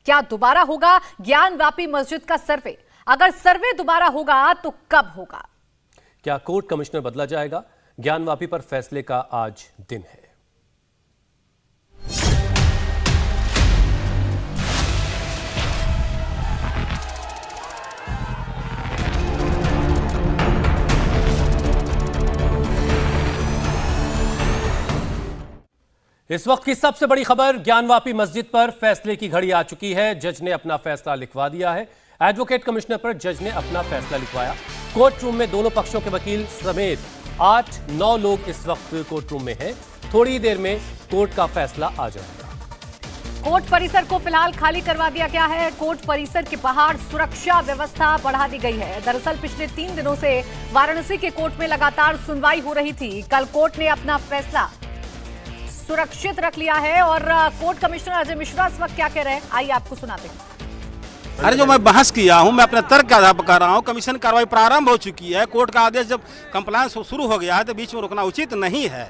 क्या दोबारा होगा ज्ञानवापी मस्जिद का सर्वे? अगर सर्वे दोबारा होगा तो कब होगा? क्या कोर्ट कमिश्नर बदला जाएगा? ज्ञानवापी पर फैसले का आज दिन है। इस वक्त की सबसे बड़ी खबर, ज्ञानवापी मस्जिद पर फैसले की घड़ी आ चुकी है। जज ने अपना फैसला लिखवा दिया है। एडवोकेट कमिश्नर पर जज ने अपना फैसला लिखवाया। कोर्ट रूम में दोनों पक्षों के वकील समेत 8-9 लोग इस वक्त कोर्ट रूम में हैं। थोड़ी देर में कोर्ट का फैसला आ जाएगा। कोर्ट परिसर को फिलहाल खाली करवा दिया गया है। कोर्ट परिसर के बाहर सुरक्षा व्यवस्था बढ़ा दी गई है। दरअसल पिछले 3 दिनों से वाराणसी के कोर्ट में लगातार सुनवाई हो रही थी। कल कोर्ट ने अपना फैसला सुरक्षित रख लिया है और कोर्ट कमिश्नर अजय मिश्रा इस वक्त क्या कह रहे हैं, आइए आपको सुनाते हैं। अरे जो मैं बहस किया हूं, मैं अपने तर्क का आधार पर कर रहा हूं। कमीशन कार्रवाई प्रारंभ हो चुकी है। कोर्ट का आदेश जब कंप्लायंस शुरू हो गया है तो बीच में रुकना उचित नहीं है।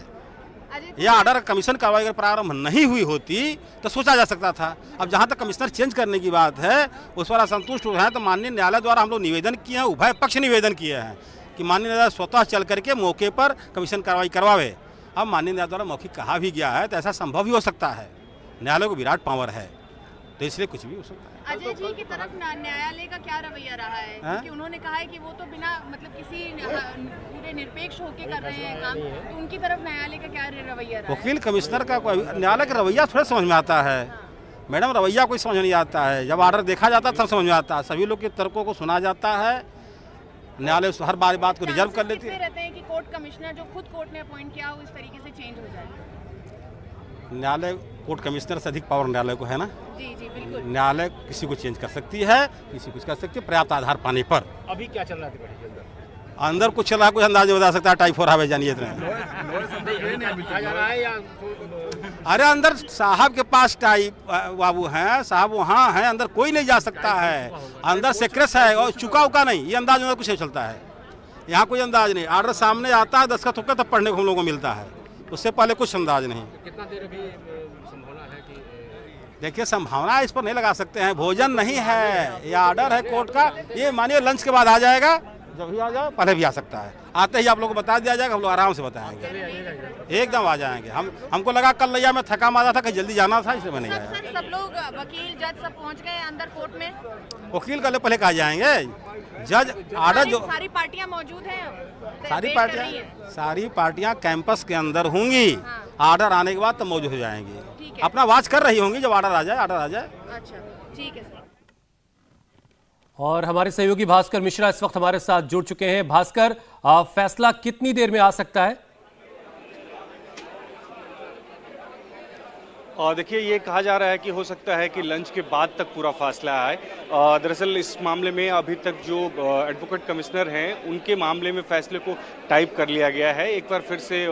यह ऑर्डर कमीशन कार्रवाई अगर प्रारंभ नहीं हुई होती तो सोचा जा सकता था। अब जहां तक कमिश्नर चेंज करने की बात है उस पर असंतुष्ट हुए हैं तो माननीय न्यायालय द्वारा हम लोग निवेदन किए हैं, उभय पक्ष निवेदन किए हैं कि माननीय न्यायालय स्वतः चल करके मौके पर कमीशन कार्रवाई करवावे। अब माननीय न्यायालय द्वारा मौखिक कहा भी गया है तो ऐसा संभव भी हो सकता है। न्यायालय को विराट पावर है तो इसलिए कुछ भी हो सकता है। अजय जी की तरफ न्यायालय का क्या रवैया रहा है? क्योंकि उन्होंने कहा है कि वो तो बिना मतलब किसी पूरे निरपेक्ष होकर कर रहे हैं काम, तो उनकी तरफ न्यायालय का क्या रवैया रहा है? वकील कमिश्नर का न्यायालय का रवैया थोड़ा समझ में आता है। मैडम, रवैया कोई समझ नहीं आता है। जब ऑर्डर देखा जाता है तब समझ में आता है। सभी लोग के तर्कों को सुना जाता है। न्यायालय हर बात को रिजर्व कर लेती है। रहते हैं कि कोर्ट कमिश्नर जो खुद कोर्ट ने अपॉइंट किया हो इस तरीके से चेंज हो जाए। न्यायालय कोर्ट कमिश्नर से अधिक पावर न्यायालय को है ना। जी जी बिल्कुल। न्यायालय किसी को चेंज कर सकती है, किसी कुछ कर सकती है पर्याप्त आधार पाने पर। अभी क्या चल रहा है अंदर कुछ चला, कुछ अंदाज बता सकता है। टाइप 4 हमें जानिए इतने। अरे अंदर साहब के पास टाइप बाबू हैं, साहब वहाँ हैं, अंदर कोई नहीं जा सकता है। अंदर सेक्रेस है और चुका उका नहीं, ये अंदाज में कुछ नहीं चलता है। यहाँ कोई अंदाज नहीं। ऑर्डर सामने आता है, दस्तखत होकर तब पढ़ने को हम लोगों को मिलता है। उससे पहले कुछ अंदाज नहीं। कितना देर अभी संभावना है कि देखिए, संभावना इस पर नहीं लगा सकते हैं। भोजन नहीं है, ये ऑर्डर है कोर्ट का। ये मानिए लंच के बाद आ जाएगा, जब भी आ जाए पहले भी आ सकता है। आते ही आप लोगों को बता दिया जाएगा, हम लोग आराम से बताएंगे। एकदम आ जाएंगे। हमको लगा कल लैया में थका मारा था, कहीं जल्दी जाना था, इसलिए मैं नहीं आया। सब लोग वकील जज सब पहुंच गए अंदर कोर्ट में। वकील कल पहले कहा जाएंगे। जज ऑर्डर जो सारी पार्टियां मौजूद हैं, सारी पार्टियां कैंपस के अंदर होंगी। ऑर्डर आने के बाद तब मौजूद हो जाएंगी। अपना वाच कर रही होंगी। जब ऑर्डर आ जाए अच्छा ठीक है सर। और हमारे सहयोगी भास्कर मिश्रा इस वक्त हमारे साथ जुड़ चुके हैं। भास्कर, फैसला कितनी देर में आ सकता है? देखिए, ये कहा जा रहा है कि हो सकता है कि लंच के बाद तक पूरा फैसला आए। दरअसल इस मामले में अभी तक जो एडवोकेट कमिश्नर हैं उनके मामले में फैसले को टाइप कर लिया गया है। एक बार फिर से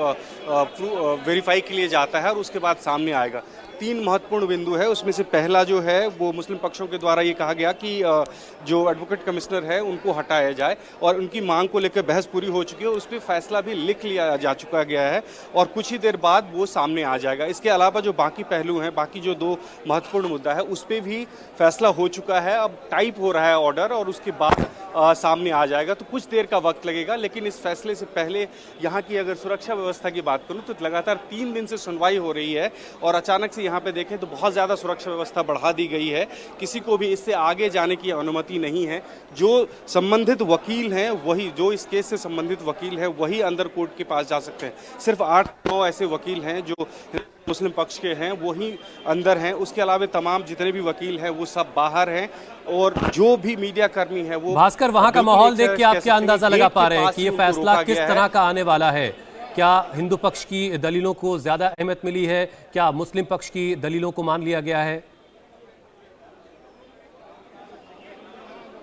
वेरीफाई के लिए जाता है और उसके बाद सामने आएगा। 3 महत्वपूर्ण बिंदु है। उसमें से पहला जो है वो मुस्लिम पक्षों के द्वारा ये कहा गया कि जो एडवोकेट कमिश्नर है उनको हटाया जाए और उनकी मांग को लेकर बहस पूरी हो चुकी है। उस पर फैसला भी लिख लिया जा चुका गया है और कुछ ही देर बाद वो सामने आ जाएगा। इसके अलावा जो बाकी पहलू हैं, बाकी जो 2 महत्वपूर्ण मुद्दा है उस पर भी फैसला हो चुका है। अब टाइप हो रहा है ऑर्डर और उसके बाद सामने आ जाएगा। तो कुछ देर का वक्त लगेगा। लेकिन इस फैसले से पहले यहाँ की अगर सुरक्षा व्यवस्था की बात करूँ तो लगातार 3 दिन से सुनवाई हो रही है और अचानक से यहाँ पे देखें तो बहुत ज़्यादा सुरक्षा व्यवस्था बढ़ा दी गई है। किसी को भी इससे आगे जाने की अनुमति नहीं है। जो संबंधित वकील हैं वही, जो इस केस से संबंधित वकील हैं वही अंदर कोर्ट के पास जा सकते हैं। सिर्फ 8-9 ऐसे वकील हैं जो मुस्लिम पक्ष के हैं वही अंदर हैं। उसके अलावा तमाम जितने भी वकील हैं वो सब बाहर हैं और जो भी मीडिया कर्मी है वो। भास्कर, वहां का माहौल देख के आप क्या अंदाजा लगा पा रहे हैं कि ये फैसला किस तरह का आने वाला है? क्या हिंदू पक्ष की दलीलों को ज्यादा अहमियत मिली है? क्या मुस्लिम पक्ष की दलीलों को मान लिया गया है?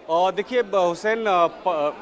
और देखिए हुसैन,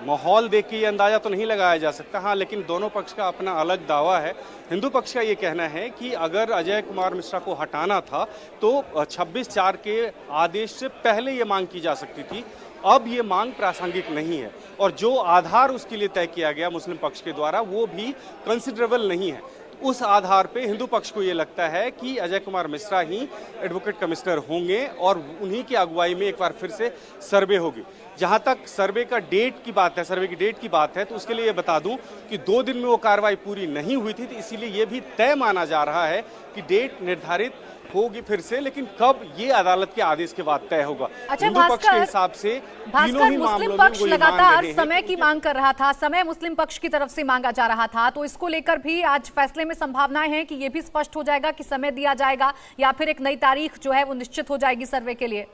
माहौल देख के ये अंदाज़ा तो नहीं लगाया जा सकता। हाँ, लेकिन दोनों पक्ष का अपना अलग दावा है। हिंदू पक्ष का ये कहना है कि अगर अजय कुमार मिश्रा को हटाना था तो 26/4 के आदेश से पहले ये मांग की जा सकती थी। अब ये मांग प्रासंगिक नहीं है और जो आधार उसके लिए तय किया गया मुस्लिम पक्ष के द्वारा वो भी कंसिडरेबल नहीं है। उस आधार पे हिंदू पक्ष को ये लगता है कि अजय कुमार मिश्रा ही एडवोकेट कमिश्नर होंगे और उन्हीं की अगुवाई में एक बार फिर से सर्वे होगी। जहां तक सर्वे का डेट की बात है, सर्वे की डेट की बात है, तो उसके लिए ये बता दूं कि 2 दिन में वो कार्रवाई पूरी नहीं हुई थी, तो इसीलिए ये भी तय माना जा रहा है कि डेट निर्धारित होगी फिर से, लेकिन कब ये अदालत के आदेश के बाद तय होगा। अच्छा हिंदू पक्ष के हिसाब से तीनों ही मुस्लिम मामलों में पक्ष वो ये मान लगातार रहे हैं समय की मांग कर रहा था, समय मुस्लिम पक्ष की तरफ से मांगा जा रहा था, तो इसको लेकर भी आज फैसले में संभावनाएं हैं कि ये भी स्पष्ट हो जाएगा कि समय दिया जाएगा या फिर एक नई तारीख जो है वो निश्चित हो जाएगी सर्वे के लिए।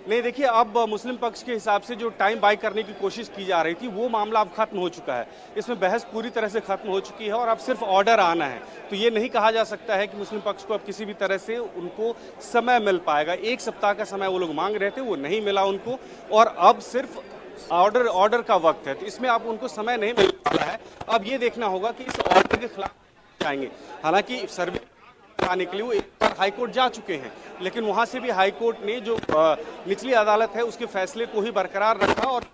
नहीं, देखिए, अब मुस्लिम पक्ष के हिसाब से जो टाइम बाय करने की कोशिश की जा रही थी वो मामला अब खत्म हो चुका है। इसमें बहस पूरी तरह से खत्म हो चुकी है और अब सिर्फ ऑर्डर आना है। तो ये नहीं कहा जा सकता है कि मुस्लिम पक्ष को अब किसी भी तरह से उनको समय मिल पाएगा। 1 सप्ताह का समय वो लोग मांग रहे थे, वो नहीं मिला उनको, और अब सिर्फ ऑर्डर का वक्त है, तो इसमें अब उनको समय नहीं मिल पाया है। अब ये देखना होगा कि इस ऑर्डर के खिलाफ जाएंगे। हालांकि सर्वे आने के लिए वो एक बार हाईकोर्ट जा चुके हैं, लेकिन वहां से भी हाईकोर्ट ने जो निचली अदालत है उसके फैसले को ही बरकरार रखा और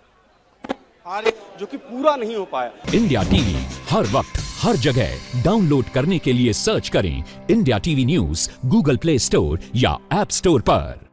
जो कि पूरा नहीं हो पाया। इंडिया टीवी हर वक्त हर जगह डाउनलोड करने के लिए सर्च करें India TV news Google play store या ऐप स्टोर पर।